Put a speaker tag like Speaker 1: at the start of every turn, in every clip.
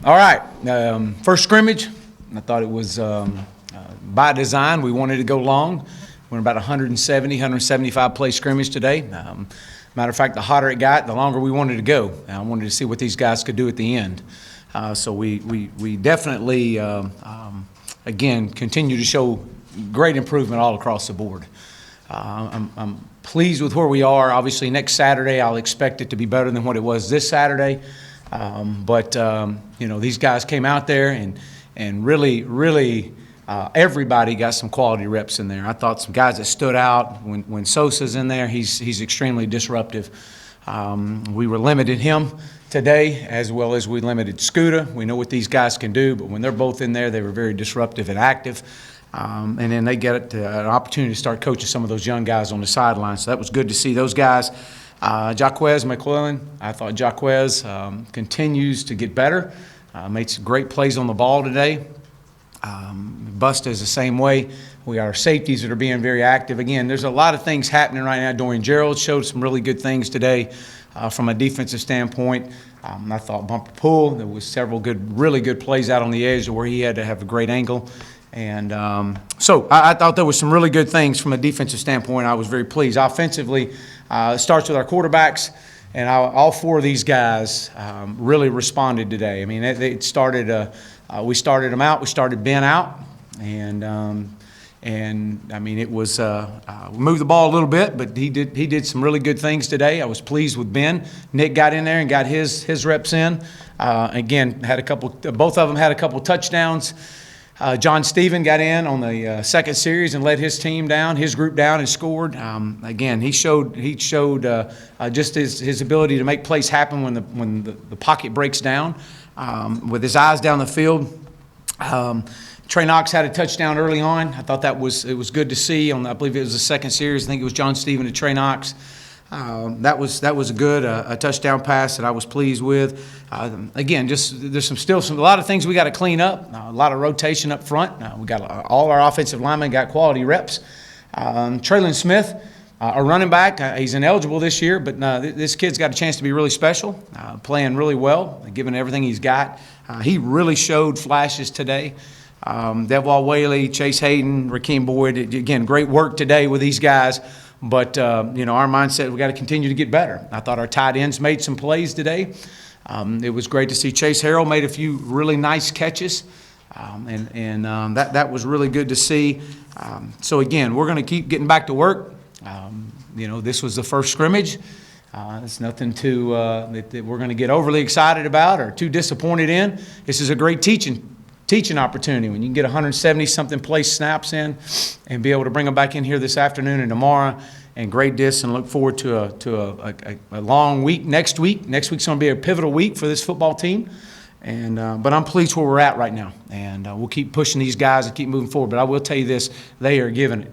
Speaker 1: All right, first scrimmage. I thought it was by design. We wanted to go long. We're about 170, 175 play scrimmage today. Matter of fact, the hotter it got, the longer we wanted to go. I wanted to see what these guys could do at the end. So we definitely, again, continue to show great improvement all across the board. I'm pleased with where we are. Obviously, next Saturday, I'll expect it to be better than what it was this Saturday. You know, these guys came out there and really everybody got some quality reps in there. I thought some guys that stood out when Sosa's in there, he's extremely disruptive. We were limited him today as well as we limited Scooter. We know what these guys can do, but when they're both in there, they were very disruptive and active. And then they get an opportunity to start coaching some of those young guys on the sideline. So that was good to see those guys. Jaquez McClellan, I thought Jaquez continues to get better. Made some great plays on the ball today. Busta is the same way. We got our safeties that are being very active. Again, there's a lot of things happening right now. Dorian Gerald showed some really good things today from a defensive standpoint. I thought Bumper Pool, there was several really good plays out on the edge where he had to have a great angle. And so I thought there was some really good things from a defensive standpoint. I was very pleased. Offensively, it starts with our quarterbacks, and all four of these guys really responded today. I mean, it started. We started them out. We started Ben out, and I mean it was we moved the ball a little bit, but he did some really good things today. I was pleased with Ben. Nick got in there and got his reps in. Again, had a couple. Both of them had a couple touchdowns. John Stephen got in on the second series and led his team down, his group down, and scored. Again, he showed just his ability to make plays happen when the pocket breaks down, with his eyes down the field. Trey Knox had a touchdown early on. I thought it was good to see. I believe it was the second series. I think it was John Stephen to Trey Knox. That was a good touchdown pass that I was pleased with. Again, there's a lot of things we got to clean up. A lot of rotation up front. We got all our offensive linemen got quality reps. Traylon Smith, our running back, he's ineligible this year, but this kid's got a chance to be really special, playing really well, given everything he's got. He really showed flashes today. Devwall Whaley, Chase Hayden, Rakeem Boyd. Again, great work today with these guys. But, you know, our mindset, we got to continue to get better. I thought our tight ends made some plays today. It was great to see Chase Harrell made a few really nice catches. That was really good to see. So, again, we're going to keep getting back to work. You know, this was the first scrimmage. It's nothing that we're going to get overly excited about or too disappointed in. This is a great teaching opportunity when you can get 170-something play snaps in and be able to bring them back in here this afternoon and tomorrow and grade this and look forward to a long week next week. Next week's going to be a pivotal week for this football team. But I'm pleased where we're at right now. And we'll keep pushing these guys and keep moving forward. But I will tell you this, they are giving it.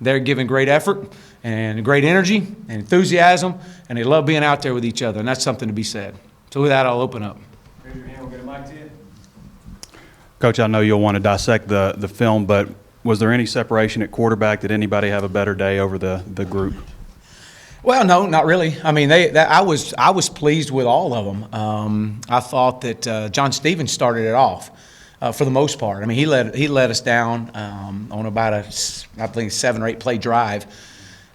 Speaker 1: They're giving great effort and great energy and enthusiasm, and they love being out there with each other, and that's something to be said. So with that, I'll open up. Raise your hand, we'll get a mic to you.
Speaker 2: Coach, I know you'll want to dissect the film, but was there any separation at quarterback? Did anybody have a better day over the group?
Speaker 1: Well, no, not really. I mean, I was pleased with all of them. I thought that John Stevens started it off for the most part. I mean, he led us down on about I think 7 or 8 play drive,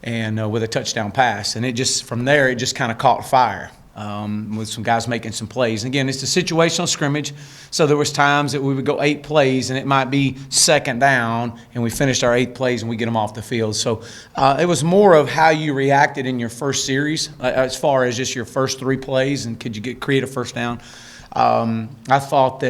Speaker 1: and with a touchdown pass, and from there it just kind of caught fire. With some guys making some plays. And again, it's a situational scrimmage, so there was times that we would go 8 plays and it might be second down and we finished our 8 plays and we get them off the field. So it was more of how you reacted in your first series as far as just your first 3 plays and could you create a first down. I thought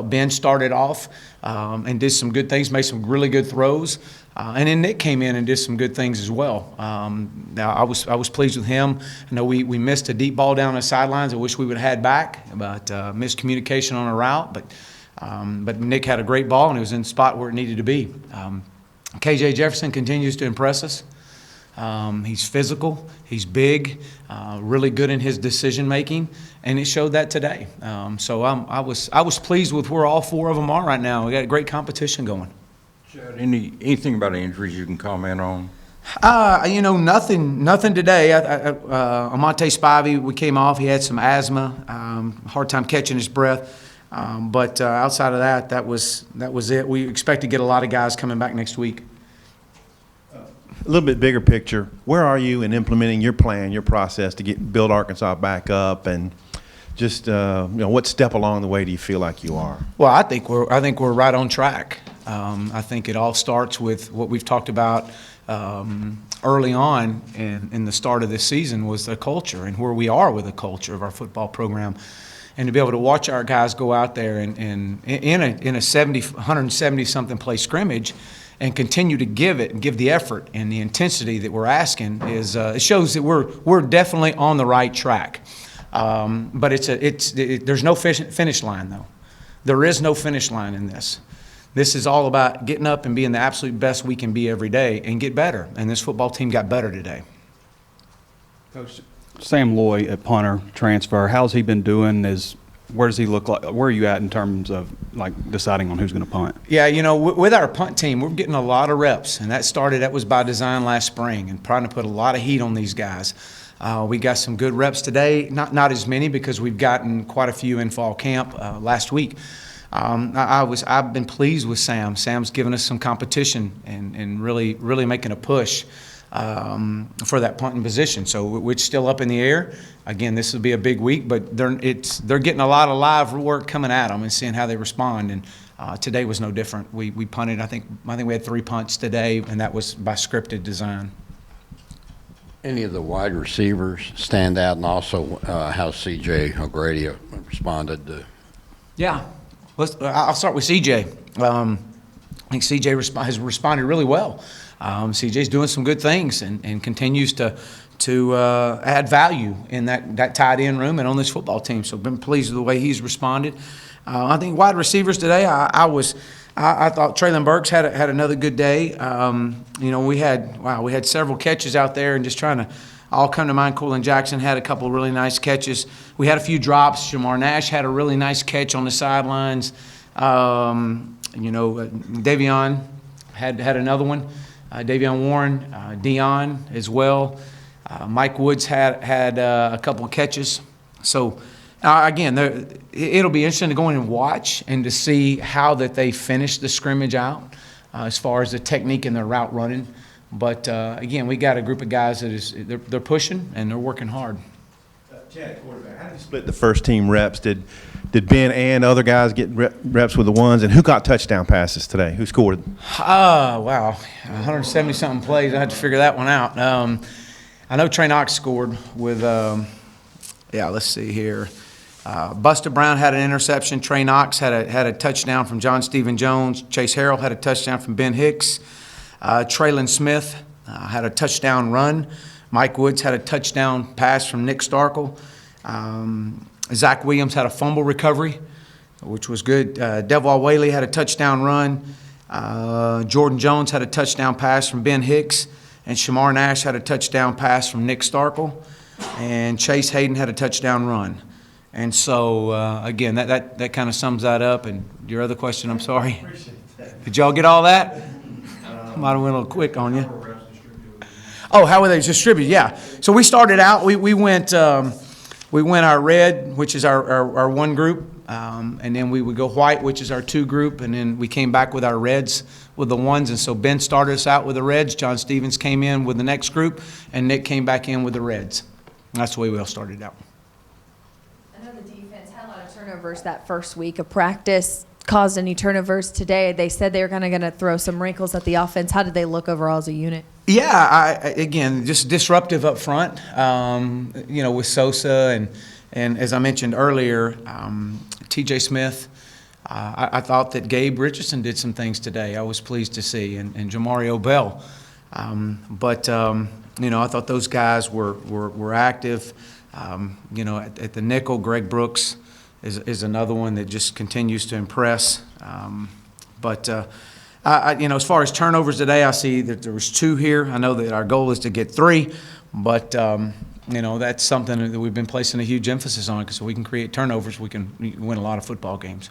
Speaker 1: Ben started off and did some good things, made some really good throws. And then Nick came in and did some good things as well. I was pleased with him. I know we missed a deep ball down the sidelines. I wish we would have had back, but miscommunication on a route. But Nick had a great ball and it was in the spot where it needed to be. KJ Jefferson continues to impress us. He's physical, he's big, really good in his decision making, and he showed that today. So I was pleased with where all 4 of them are right now. We got a great competition going.
Speaker 3: Chad, anything about injuries you can comment on?
Speaker 1: Nothing today. Amante Spivey, we came off. He had some asthma, hard time catching his breath. But outside of that, that was it. We expect to get a lot of guys coming back next week.
Speaker 3: A little bit bigger picture, where are you in implementing your plan, your process to build Arkansas back up, and just what step along the way do you feel like you are?
Speaker 1: Well, I think we're right on track. I think it all starts with what we've talked about early on in the start of this season was the culture and where we are with the culture of our football program. And to be able to watch our guys go out there and in a 170-something play scrimmage and continue to give it and give the effort and the intensity that we're asking is it shows that we're definitely on the right track. But there's no finish line though. There is no finish line in this. This is all about getting up and being the absolute best we can be every day and get better. And this football team got better today.
Speaker 2: Coach, Sam Loy at punter transfer, how's he been doing? Where does he look like? Where are you at in terms of like deciding on who's going to punt?
Speaker 1: Yeah, with our punt team, we're getting a lot of reps, and that was by design last spring, and trying to put a lot of heat on these guys. We got some good reps today, not as many because we've gotten quite a few in fall camp last week. I've been pleased with Sam. Sam's given us some competition and really making a push for that punting position. So it's still up in the air. Again, this will be a big week, but they're getting a lot of live work coming at them and seeing how they respond. And today was no different. We punted. I think we had 3 punts today, and that was by scripted design.
Speaker 4: Any of the wide receivers stand out, and also how C.J. O'Grady responded to?
Speaker 1: Yeah. I'll start with C.J. I think C.J. has responded really well. C.J.'s doing some good things and continues to add value in that tight end room and on this football team. So I've been pleased with the way he's responded. I think wide receivers today, I thought Traylon Burks had another good day. We had several catches out there and just trying to all come to mind. Colin Jackson had a couple of really nice catches. We had a few drops. Jamar Nash had a really nice catch on the sidelines. Davion had another one. Davion Warren, Dion as well. Mike Woods had a couple of catches. So, again, it'll be interesting to go in and watch and to see how that they finish the scrimmage out as far as the technique and their route running. But, again, we got a group of guys that they're pushing and they're working hard.
Speaker 3: Chad, quarterback, how did you split the first team reps? Did Ben and other guys get reps with the ones? And who got touchdown passes today? Who scored?
Speaker 1: Wow, 170-something plays. I had to figure that one out. I know Trey Knox scored with, let's see here. Buster Brown had an interception. Trey Knox had a touchdown from John Stephen Jones. Chase Harrell had a touchdown from Ben Hicks. Traylon Smith had a touchdown run. Mike Woods had a touchdown pass from Nick Starkle. Zach Williams had a fumble recovery, which was good. Devwall Whaley had a touchdown run. Jordan Jones had a touchdown pass from Ben Hicks. And Shamar Nash had a touchdown pass from Nick Starkle. And Chase Hayden had a touchdown run. And so, again, that kind of sums that up. And your other question, I'm sorry. Did y'all get all that? Might have went a little quick on you. Oh, how were they distributed? Yeah. So we started out. We went our red, which is our one group, and then we would go white, which is our 2 group, and then we came back with our reds with the ones. And so Ben started us out with the reds. John Stevens came in with the next group, and Nick came back in with the reds. That's the way we all started out.
Speaker 5: I know the defense had a lot of turnovers that first week of practice. Caused any turnovers today? They said they were kind of going to throw some wrinkles at the offense. How did they look overall as a unit?
Speaker 1: Yeah, again, just disruptive up front, with Sosa and as I mentioned earlier, T.J. Smith. I thought that Gabe Richardson did some things today I was pleased to see, and Jamario Bell. I thought those guys were active. At the nickel, Greg Brooks is another one that just continues to impress. As far as turnovers today, I see that there was 2 here. I know that our goal is to get 3, but that's something that we've been placing a huge emphasis on, because if we can create turnovers, we can win a lot of football games.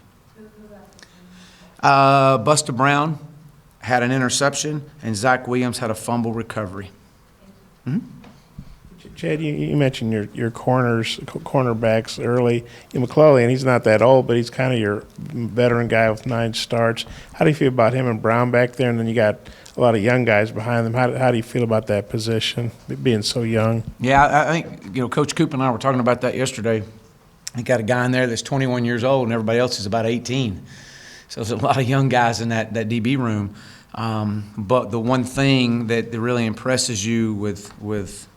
Speaker 1: Buster Brown, had an interception, and Zach Williams had a fumble recovery.
Speaker 6: Chad, you mentioned your cornerbacks early. McClellan, he's not that old, but he's kind of your veteran guy with 9 starts. How do you feel about him and Brown back there? And then you got a lot of young guys behind them. How do you feel about that position, being so young?
Speaker 1: Yeah, I think, Coach Coop and I were talking about that yesterday. He got a guy in there that's 21 years old, and everybody else is about 18. So there's a lot of young guys in that DB room. But the one thing that really impresses you with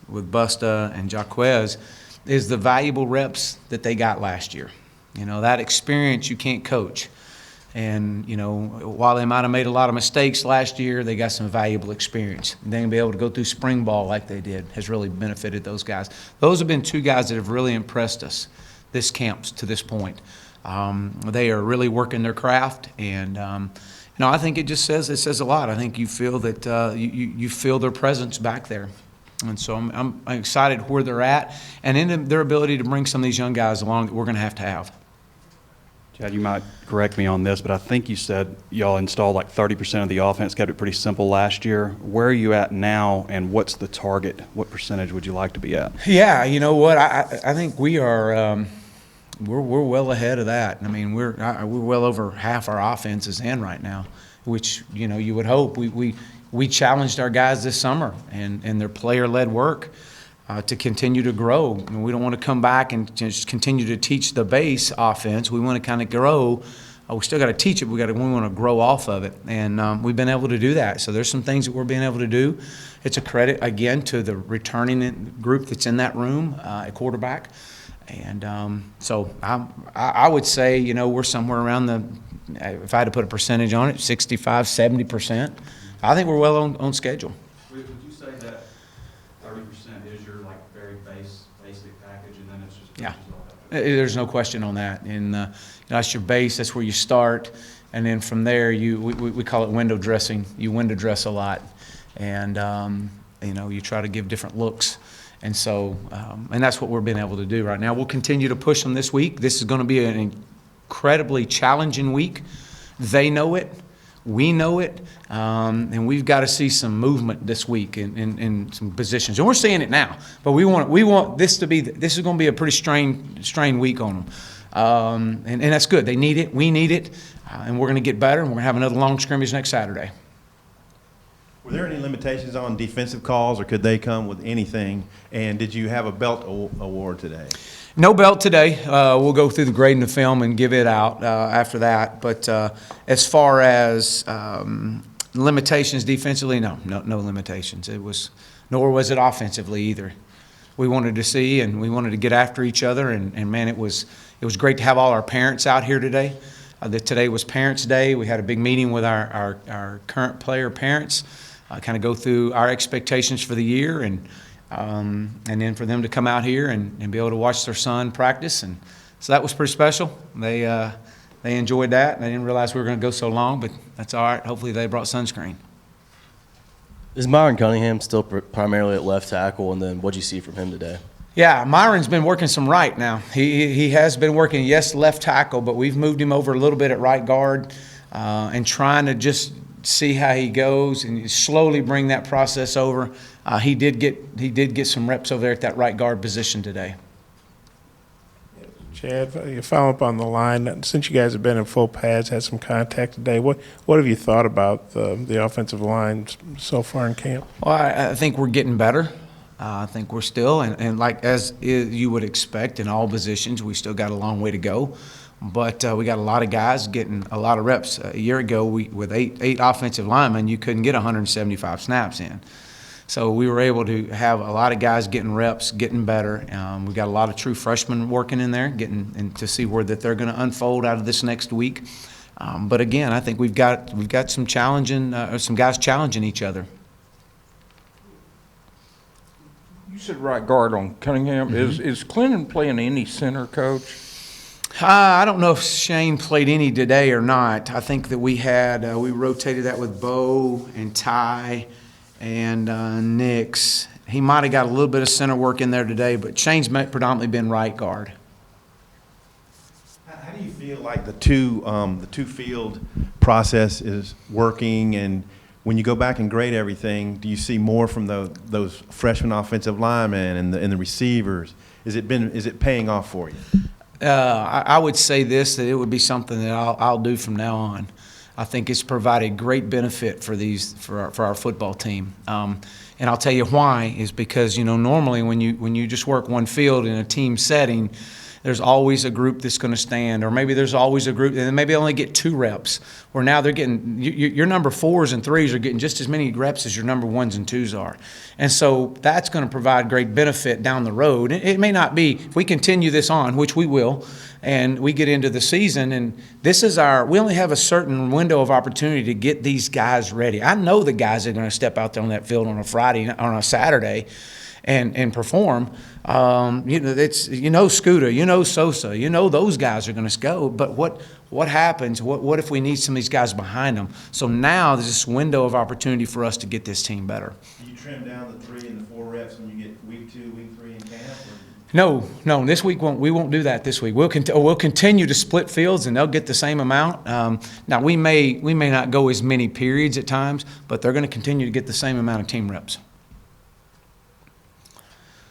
Speaker 1: Busta and Jaquez is the valuable reps that they got last year. That experience you can't coach. And, while they might have made a lot of mistakes last year, they got some valuable experience. And then be able to go through spring ball like they did has really benefited those guys. Those have been 2 guys that have really impressed us this camp to this point. They are really working their craft, and I think it says a lot. I think you feel that you feel their presence back there, and so I'm excited where they're at, and in their ability to bring some of these young guys along that we're going to have.
Speaker 2: Chad, you might correct me on this, but I think you said y'all installed like 30% of the offense, kept it pretty simple last year. Where are you at now, and what's the target? What percentage would you like to be at?
Speaker 1: Yeah, you know what? I think we are. We're well ahead of that. I mean, we're well over half our offense is in right now, which you would hope. We challenged our guys this summer and their player-led work to continue to grow. We don't want to come back and just continue to teach the base offense. We want to kind of grow. We still got to teach it. We want to grow off of it, and we've been able to do that. So there's some things that we're being able to do. It's a credit again to the returning group that's in that room at quarterback. And so I would say, we're somewhere around if I had to put a percentage on it, 65, 70%. I think we're well on schedule.
Speaker 2: Would you say that 30% is your very basic package, and then it's just
Speaker 1: Yeah, there's no question on that. And that's your base. That's where you start, and then from there, we call it window dressing. You window dress a lot, and you try to give different looks. And so, and that's what we're being able to do right now. We'll continue to push them this week. This is going to be an incredibly challenging week. They know it. We know it. And we've got to see some movement this week in some positions. And we're seeing it now. But we want this is going to be a pretty strained week on them. And that's good. They need it. We need it. And we're going to get better. And we're going to have another long scrimmage next Saturday.
Speaker 3: Were there any limitations on defensive calls, or could they come with anything? And did you have a belt award today?
Speaker 1: No belt today. We'll go through the grading of film and give it out after that. But as far as limitations defensively, no limitations. Nor was it offensively either. We wanted to see and we wanted to get after each other. And man, it was great to have all our parents out here today. Today was Parents' Day. We had a big meeting with our current player parents. Kind of go through our expectations for the year, and then for them to come out here and be able to watch their son practice, and so that was pretty special. They enjoyed that, and they didn't realize we were going to go so long, but that's all right. Hopefully they brought sunscreen.
Speaker 7: Is Myron Cunningham still primarily at left tackle, and then what did you see from him today?
Speaker 1: Yeah, Myron's been working some right now. He has been working, yes, left tackle, but we've moved him over a little bit at right guard and trying to just see how he goes and slowly bring that process over. He did get some reps over there at that right guard position today.
Speaker 6: Chad, you follow up on the line. Since you guys have been in full pads, had some contact today, what have you thought about the offensive line so far in camp?
Speaker 1: Well, I think we're getting better. I think we're still, and like as you would expect in all positions, we still got a long way to go. But we got a lot of guys getting a lot of reps. A year ago, with eight offensive linemen, you couldn't get 175 snaps in. So we were able to have a lot of guys getting reps, getting better. We've got a lot of true freshmen working in there, getting to see where that they're going to unfold out of this next week. But again, I think we've got some some guys challenging each other.
Speaker 8: You said right guard on Cunningham. Mm-hmm. Is Clinton playing any center, Coach?
Speaker 1: I don't know if Shane played any today or not. I think that we rotated that with Bo and Ty and Nix. He might have got a little bit of center work in there today, but Shane's predominantly been right guard.
Speaker 3: How How do you feel like the two field process is working? And when you go back and grade everything, do you see more from those freshman offensive linemen and the receivers? Is it paying off for you?
Speaker 1: I would say this, that it would be something that I'll do from now on. I think it's provided great benefit for our football team. And I'll tell you why is because, normally when you just work one field in a team setting, there's always a group that's going to stand, or maybe there's always a group, and maybe only get 2 reps, where now they're getting, your number 4s and 3s are getting just as many reps as your number 1s and 2s are. And so that's going to provide great benefit down the road. It may not be, if we continue this on, which we will, and we get into the season, and we only have a certain window of opportunity to get these guys ready. I know the guys are going to step out there on that field on a Friday, on a Saturday, and perform. Scooter, Sosa, those guys are going to go. But what happens? What if we need some of these guys behind them? So now there's this window of opportunity for us to get this team better.
Speaker 3: Do you trim down the 3 and the 4 reps when you get week 2, week 3 in camp?
Speaker 1: No. This week we won't do that. This week we'll continue to split fields, and they'll get the same amount. Now we may not go as many periods at times, but they're going to continue to get the same amount of team reps.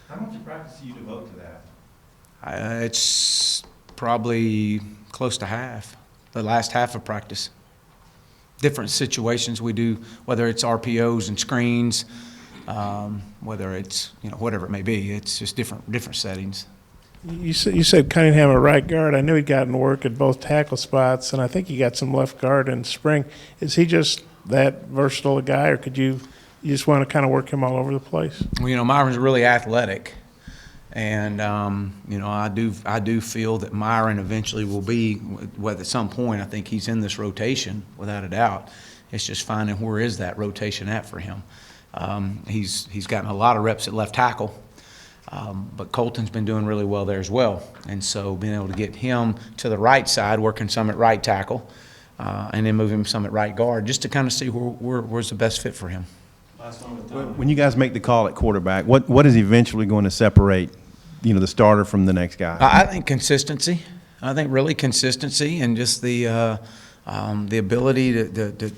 Speaker 3: How much practice do you devote to that?
Speaker 1: It's probably close to half, the last half of practice. Different situations we do, whether it's RPOs and screens, whether it's, whatever it may be. It's just different settings.
Speaker 6: You said Cunningham at right guard. I knew he'd gotten work at both tackle spots, and I think he got some left guard in spring. Is he just that versatile a guy, or could you just want to kind of work him all over the place?
Speaker 1: Well, Myron's really athletic, and I do feel that Myron eventually will be, whether at some point, I think he's in this rotation without a doubt. It's just finding where is that rotation at for him. He's gotten a lot of reps at left tackle, but Colton's been doing really well there as well, and so being able to get him to the right side, working some at right tackle, and then moving him some at right guard, just to kind of see where's the best fit for him.
Speaker 3: When you guys make the call at quarterback, what is eventually going to separate, the starter from the next guy?
Speaker 1: I think consistency. I think really consistency, and just the ability to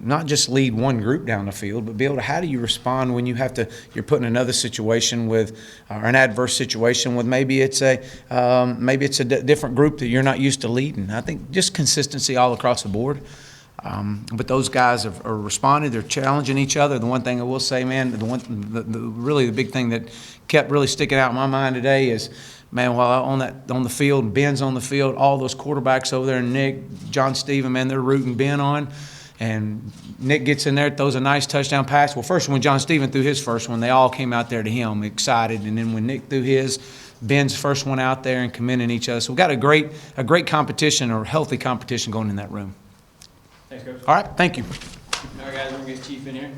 Speaker 1: not just lead one group down the field, but be able to, how do you respond when you're put in another situation with, or an adverse situation with, maybe it's a different group that you're not used to leading. I think just consistency all across the board. But those guys are responded. They're challenging each other. The one thing I will say, man, really the big thing that kept really sticking out in my mind today is, man, while on the field, Ben's on the field, all those quarterbacks over there, Nick, John Steven, man, they're rooting Ben on. And Nick gets in there, throws a nice touchdown pass. Well, first when John Steven threw his first one, they all came out there to him excited. And then when Nick threw his, Ben's first one out there and commending each other. So we've got a great competition, or healthy competition going in that room.
Speaker 9: Thanks, Coach.
Speaker 1: All right, thank you.
Speaker 9: All right, guys, we're going to get Chief in here.